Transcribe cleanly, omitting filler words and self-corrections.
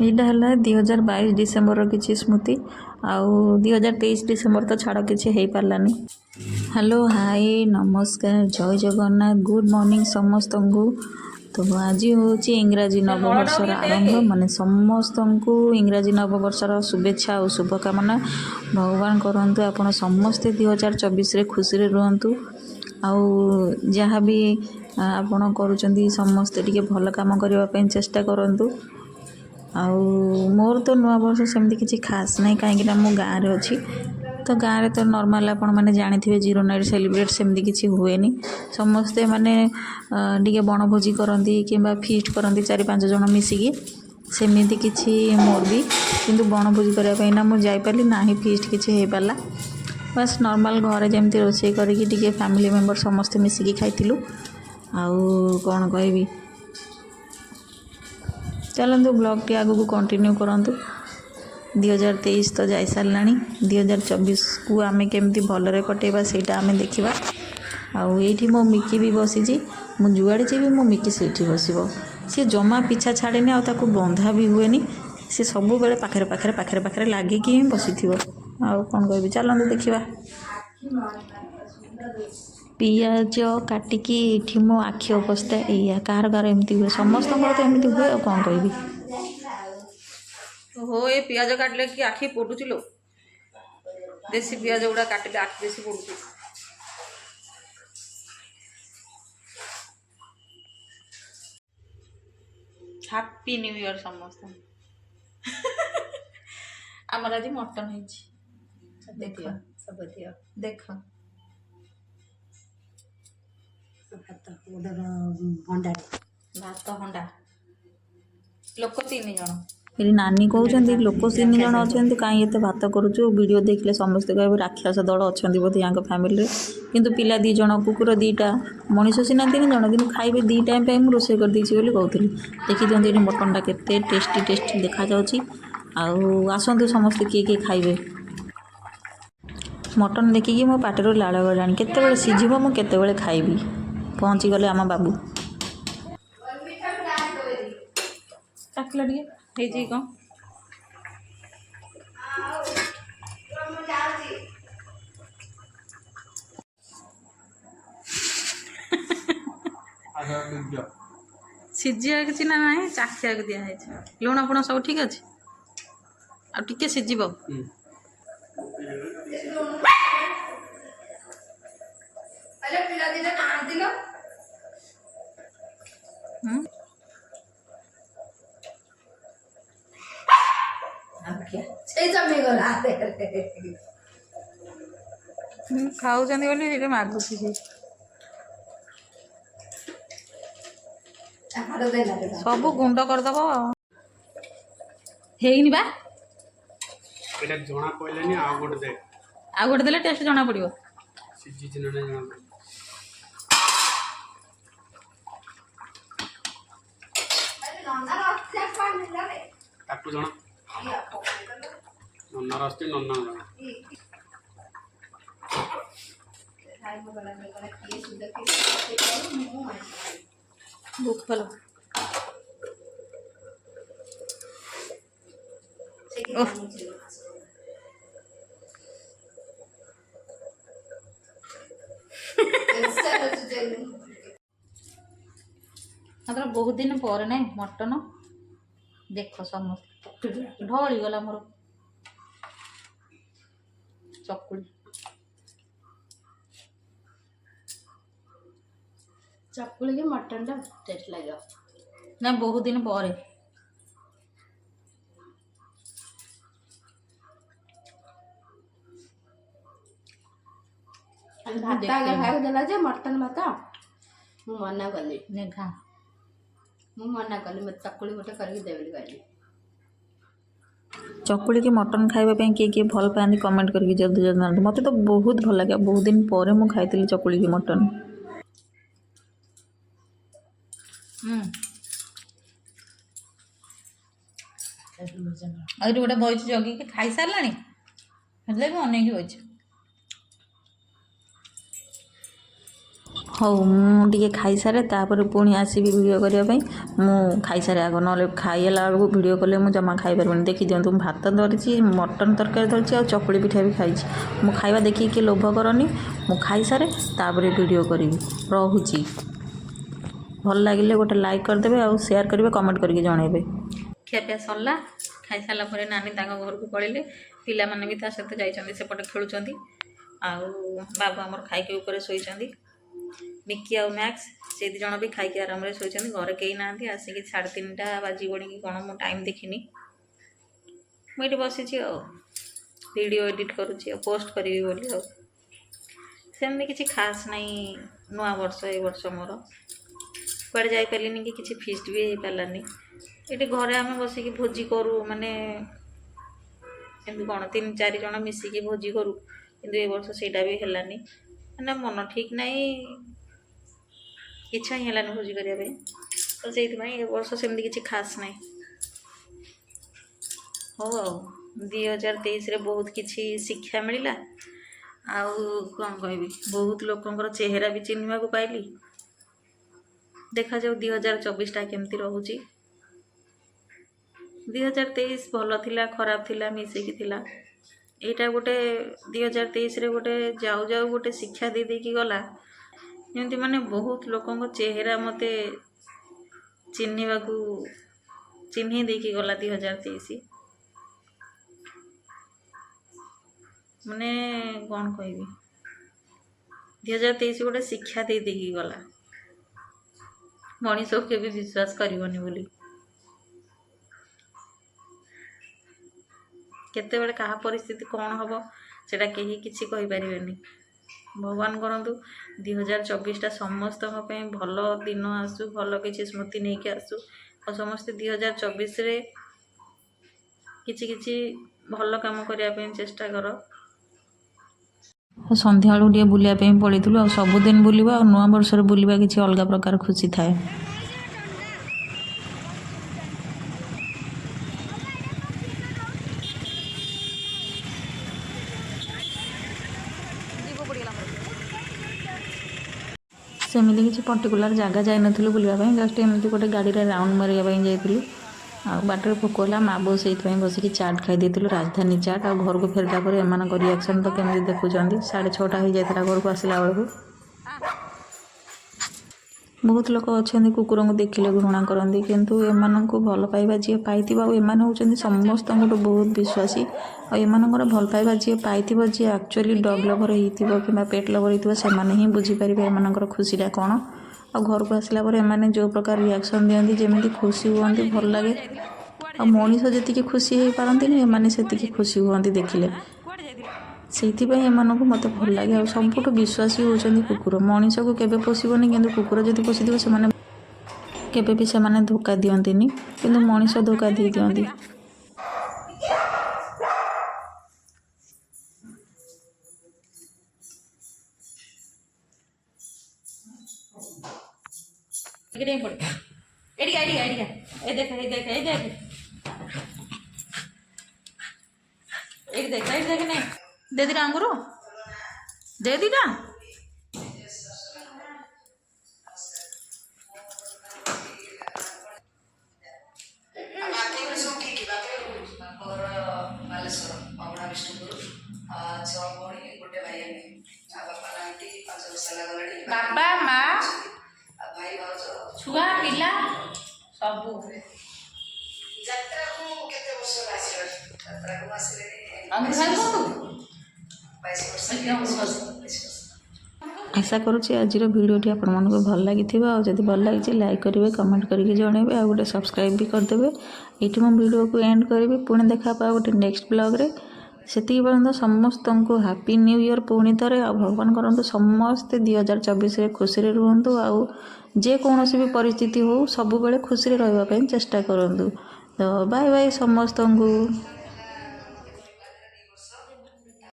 यहाँ है 2022 डिसेम्बर किसी स्मृति आउ 2023 डिसेम्बर तो छाड़ किसी हो पारानी। हेलो हाय नमस्कार जय जगन्नाथ गुड मॉर्निंग समस्त को। तो आज हूँ इंग्राजी नववर्षर आरंभ माने समस्त को इंग्राजी नववर्षर शुभेच्छा और शुभकामना। भगवान करंतु आपण समस्ते 2024 खुशी रे रुहंतु आउ जहाँ भी आपण करूचंदी समस्ते टिके भल काम करबा पई चेष्टा करंतु। आउ मोर तो नुआ वर्ष सेमती किसी खास नहीं कहीं मो गाँव में अच्छी तो गाँव में तो नॉर्मल आपण मैंने जानते 0 नाइट सेलिब्रेट सेमती किसी हुए समस्ते माने टिके बनभोजी करती कि फिस्ट करती 4-5 जन मिसिकी सेमती किसी मोर भी किंतु बनभोजी करने ना मुझे जापारी ना ही फिस्ट किसी हो पारा बस नॉर्मल घरे जमती रोषे करके फैमिली मेंबर समस्ते मिसिकी खाइलु। आउ कौन कहबी चलतु ब्लॉग टी आगु को कंटिन्यू करंतु। 2023 तो जाई सारला 2024 को आमे केमती भलरे कटेबा सेटा आमे देखिबा। आउ एठी मो मिकी भी बसीची मु जुआड़े जीवी मो मिकी सेठी बसिबो सी जमा पीछा छाड़ेनी आ ताकू बंधा भी हुएनी सी सबु बेले पाखरे पाखरे पाखरे पाखरे लागिकी ही बसीथिबो। आउ कोन कहबी चलंतु देखिबा। पियाज काटिकी ये मो आखि अवस्था या कार कार एमती हुए समस्त तो एमती हुए और कौन कहबी। हो ये पियाज काटले कि आखि पड़ुची लो देसी पियाज गुड़ा काटले आखि बेसी पड़ुची। हैप्पी न्यू ईयर समस्त। आमर आज मटन है देख देख भात हंडा लोक 3 जन मेरी नानी कहते लोक 3 जन अच्छा कहीं एत भात करुचु वीडियो देखले समस्ते कहे राक्षस दल अच्छा बोधे यहाँ फैमिली किंतु पिला 2 जन कुकुर 2टा मनीष सीना 3 जन कि खाइबे 2 टाइम पे मुझे रोषे कर देछि बोली कहूली। देखी दिखते ये मटनटा केते टेस्टी टेस्टी देखा जाउछि। आउ आसतु समस्ते किए किए खाइबे। मटन देखिकी मो पाटर लाड़ गलानी केतेबेले सिझिबो मु केतेबेले खाइबी पहुँची गले आम बाबू टाकला टे हे कौन सीझा कि ना ना चाखिया दिखाई लुण फुण सब ठीक अच्छे आगे सीझब खाऊँ बोली मागुची सब गुंड करदब हेनी बा एटा जना पइलानी आ गोटे दे आ गोटे देले टेस्ट जना पड़िबो सिजी चिना नै जना ताकू जना नन्ना रास्ते नन्ना जना बुक फलो मतलब बहुत दिन पर ना मटन देख समस्त ढली गला मोर चकुली चकुली के मटन टा टेस्ट लगे ना बहुत दिन पर भात आगे खाई देला जे मटन भात मु मना कली ने खा मु मना कली मत चकुली गोटे करके देबली कहली चकुली के मटन खाइबा किए किए भल पाती कमेंट करके जल्दी जल्दी मत तो बहुत भल लगे बहुत दिन पर मु खाई चकुली के मटन। और गोटे बच जगि खाई सारा हेल्ले भी अनेक बच ହଉ ମୁଁ ଟିକେ ଖାଇସାରେ ତାପରେ ପୁଣି ଆସିବି ଭିଡ଼ିଓ କରିବା ପାଇଁ। ମୁଁ ଖାଇସାରେ ଆଗ, ନହେଲେ ଖାଇଲା ବେଳକୁ ଭିଡ଼ିଓ କଲେ ମୁଁ ଜମା ଖାଇପାରିବିନି। ଦେଖିଦିଅନ୍ତୁ ମୁଁ ଭାତ ଧରିଛି, ମଟନ୍ ତରକାରୀ ଧରିଛି, ଆଉ ଚକୁଳି ପିଠା ବି ଖାଇଛି। ମୁଁ ଖାଇବା ଦେଖିକି କିଏ ଲୋଭ କରନି। ମୁଁ ଖାଇସାରେ ତାପରେ ଭିଡ଼ିଓ କରିବି। ରହୁଛି। ଭଲ ଲାଗିଲେ ଗୋଟେ ଲାଇକ୍ କରିଦେବେ, ଆଉ ସେୟାର କରିବେ, କମେଣ୍ଟ କରିକି ଜଣାଇବେ। ଖିଆପିଆ ସରିଲା। ଖାଇସାରିଲା ପରେ ନାନୀ ତାଙ୍କ ଘରକୁ ପଳେଇଲେ। ପିଲାମାନେ ବି ତା ସହିତ ଯାଇଛନ୍ତି, ସେପଟେ ଖେଳୁଛନ୍ତି। ଆଉ ବାବୁ ଆମର ଖାଇକି ଉପରେ ଶୋଇଛନ୍ତି। ମିକି ଆଉ ମ୍ୟାକ୍ସ ସେ ଦୁଇ ଜଣ ବି ଖାଇକି ଆରାମରେ ଶୋଇଛନ୍ତି। ଘରେ କେହି ନାହାନ୍ତି। ଆସିକି 3:30 ବାଜିବଣି କି କ'ଣ, ମୁଁ ଟାଇମ୍ ଦେଖିନି। ମୁଁ ଏଇଠି ବସିଛି ଆଉ ଭିଡ଼ିଓ ଏଡ଼ିଟ୍ କରୁଛି ଆଉ ପୋଷ୍ଟ କରିବି ବୋଲି। ଆଉ ସେମିତି କିଛି ଖାସ୍ ନାହିଁ। ନୂଆ ବର୍ଷ ଏଇ ବର୍ଷ ମୋର କୁଆଡ଼େ ଯାଇପାରିଲିନି କି କିଛି ଫିଷ୍ଟ ବି ହେଇପାରିଲାନି। ଏଠି ଘରେ ଆମେ ବସିକି ଭୋଜି କରୁ, ମାନେ ଏମିତି କ'ଣ 3-4 ଜଣ ମିଶିକି ଭୋଜି କରୁ, କିନ୍ତୁ ଏ ବର୍ଷ ସେଇଟା ବି ହେଲାନି। ମାନେ ମନ ଠିକ୍ ନାହିଁ, ଇଚ୍ଛା ହିଁ ହେଲାନି ଭୋଜି କରିବା ପାଇଁ। ତ ସେଇଥିପାଇଁ ଏ ବର୍ଷ ସେମିତି କିଛି ଖାସ୍ ନାହିଁ। ହଉ ଆଉ 2023ରେ ବହୁତ କିଛି ଶିକ୍ଷା ମିଳିଲା। ଆଉ କ'ଣ କହିବି, ବହୁତ ଲୋକଙ୍କର ଚେହେରା ବି ଚିହ୍ନିବାକୁ ପାଇଲି। ଦେଖାଯାଉ 2024ଟା କେମିତି ରହୁଛି। 2023 ଭଲ ଥିଲା, ଖରାପ ଥିଲା, ମିଶିକି ଥିଲା। ଏଇଟା ଗୋଟେ 2023ରେ ଗୋଟେ ଯାଉ ଯାଉ ଗୋଟେ ଶିକ୍ଷା ଦେଇକି ଗଲା। ଯେମିତି ମାନେ ବହୁତ ଲୋକଙ୍କ ଚେହେରା ମୋତେ ଚିହ୍ନି ଦେଇକି ଗଲା 2023। ମାନେ କ'ଣ କହିବି, 2023 ଗୋଟେ ଶିକ୍ଷା ଦେଇକି ଗଲା। ମଣିଷକୁ କେବେ ବିଶ୍ୱାସ କରିବନି ବୋଲି। କେତେବେଳେ କାହା ପରିସ୍ଥିତି କ'ଣ ହେବ ସେଇଟା କେହି କିଛି କହିପାରିବେନି। ଭଗବାନ କରନ୍ତୁ 2024ଟା ସମସ୍ତଙ୍କ ପାଇଁ ଭଲ ଦିନ ଆସୁ, ଭଲ କିଛି ସ୍ମୃତି ନେଇକି ଆସୁ। ଆଉ ସମସ୍ତେ 2024ରେ କିଛି ଭଲ କାମ କରିବା ପାଇଁ ଚେଷ୍ଟା କର। ସନ୍ଧ୍ୟାବେଳକୁ ଟିକେ ବୁଲିବା ପାଇଁ ପଳେଇଥିଲୁ। ଆଉ ସବୁଦିନ ବୁଲିବା ଆଉ ନୂଆ ବର୍ଷରେ ବୁଲିବା କିଛି ଅଲଗା ପ୍ରକାର ଖୁସି ଥାଏ। ସେମିତି କିଛି ପର୍ଟିକୁଲାର ଜାଗା ଯାଇନଥିଲୁ ବୁଲିବା ପାଇଁ, ଜଷ୍ଟ ଏମିତି ଗୋଟେ ଗାଡ଼ିରେ ରାଉଣ୍ଡ ମାରିବା ପାଇଁ ଯାଇଥିଲୁ। ଆଉ ବାଟରେ ଭୋକ ହେଲା, ମା ବୋଉ ସେଇଥିପାଇଁ ବସିକି ଚାଟ୍ ଖାଇ ଦେଇଥିଲୁ, ରାଜଧାନୀ ଚାଟ୍। ଆଉ ଘରକୁ ଫେରିଲା ପରେ ଏମାନଙ୍କ ରିଆକ୍ସନ୍ ତ କେମିତି ଦେଖୁଛନ୍ତି। 6:30 ହେଇଯାଇଥିଲା ଘରକୁ ଆସିଲା ବେଳକୁ। ବହୁତ ଲୋକ ଅଛନ୍ତି କୁକୁରଙ୍କୁ ଦେଖିଲେ ଘୃଣା କରନ୍ତି, କିନ୍ତୁ ଏମାନଙ୍କୁ ଭଲ ପାଇବା ଯିଏ ପାଇଥିବ, ଆଉ ଏମାନେ ହେଉଛନ୍ତି ସମସ୍ତଙ୍କଠୁ ବହୁତ ବିଶ୍ୱାସୀ। ଆଉ ଏମାନଙ୍କର ଭଲ ପାଇବା ଯିଏ ପାଇଥିବ, ଯିଏ ଆକ୍ଚୁଆଲି ଡଗ୍ ଲଭର ହେଇଥିବ କିମ୍ବା ପେଟ୍ ଲଭର ହେଇଥିବ, ସେମାନେ ହିଁ ବୁଝିପାରିବେ ଏମାନଙ୍କର ଖୁସିଟା କ'ଣ। ଆଉ ଘରକୁ ଆସିଲା ପରେ ଏମାନେ ଯେଉଁ ପ୍ରକାର ରିଆକ୍ସନ୍ ଦିଅନ୍ତି, ଯେମିତି ଖୁସି ହୁଅନ୍ତି, ଭଲ ଲାଗେ। ଆଉ ମଣିଷ ଯେତିକି ଖୁସି ହେଇପାରନ୍ତିନି, ଏମାନେ ସେତିକି ଖୁସି ହୁଅନ୍ତି ଦେଖିଲେ। ସେଇଥିପାଇଁ ଏମାନଙ୍କୁ ମୋତେ ଭଲ ଲାଗେ। ଆଉ ସବୁଠୁ ବିଶ୍ୱାସୀ ହେଉଛନ୍ତି କୁକୁର। ମଣିଷକୁ କେବେ ପୋଷିବନି, କିନ୍ତୁ କୁକୁର ଯଦି ପୋଷିଥିବ ସେମାନେ କେବେ ବି ଧୋକା ଦିଅନ୍ତିନି, କିନ୍ତୁ ମଣିଷ ଧୋକା ଦେଇଦିଅନ୍ତି। दे दीटा अंगूर, दे दीटा। ବାପା ମା ଛୁଆ ପିଲା ସବୁ। आशा करुँची आजिर भिडियोटी आपको भल लगी। जदि भल लगी लाइक करेंगे, कमेंट करके जनइबे, आ गोटे सब्सक्राइब भी करदेवे। ये वीडियो को एंड करी, पुणी देखा गोटे नेक्स्ट ब्लॉग रे। सेति पर्यंत समस्त को हैप्पी न्यू ईयर पुणी थे। आ भगवान करंतु समस्ते 2024 खुशी रुहतु। आउ जेकोसी भी परिस्थिति हो सब खुशी रही चेष्टा करूँ। तो बाय बाय समस्त को।